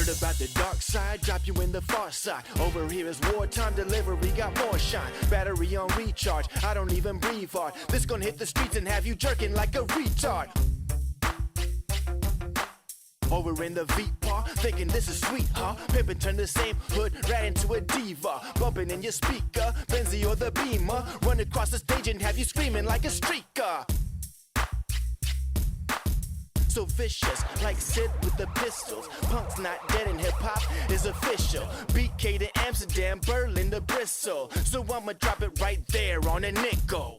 Heard about the dark side, drop you in the far side. Over here is wartime delivery, got more shine. Battery on recharge, I don't even breathe hard. This gon' hit the streets and have you jerking like a retard. Over in the V-Par, thinking this is sweet, huh? Pimpin' turn the same hood rat into a diva. Bumping in your speaker, Benzie or the Beamer. Run across the stage and have you screaming like a streaker. So vicious, like Sid with the pistols. Punk's not dead and hip-hop is official. BK to Amsterdam, Berlin to Bristol. So I'ma drop it right there on a nickel.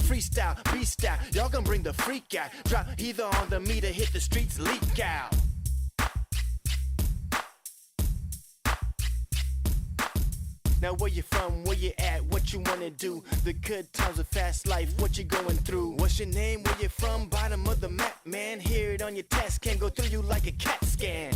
Freestyle, beast-style, y'all gon' bring the freak out. Drop either on the meter, hit the streets, leak out. Now where you from, where you at, what you wanna do? The good times, a fast life, what you going through? What's your name, where you from, bottom of the map, man? Hear it on your test, can't go through you like a CAT scan.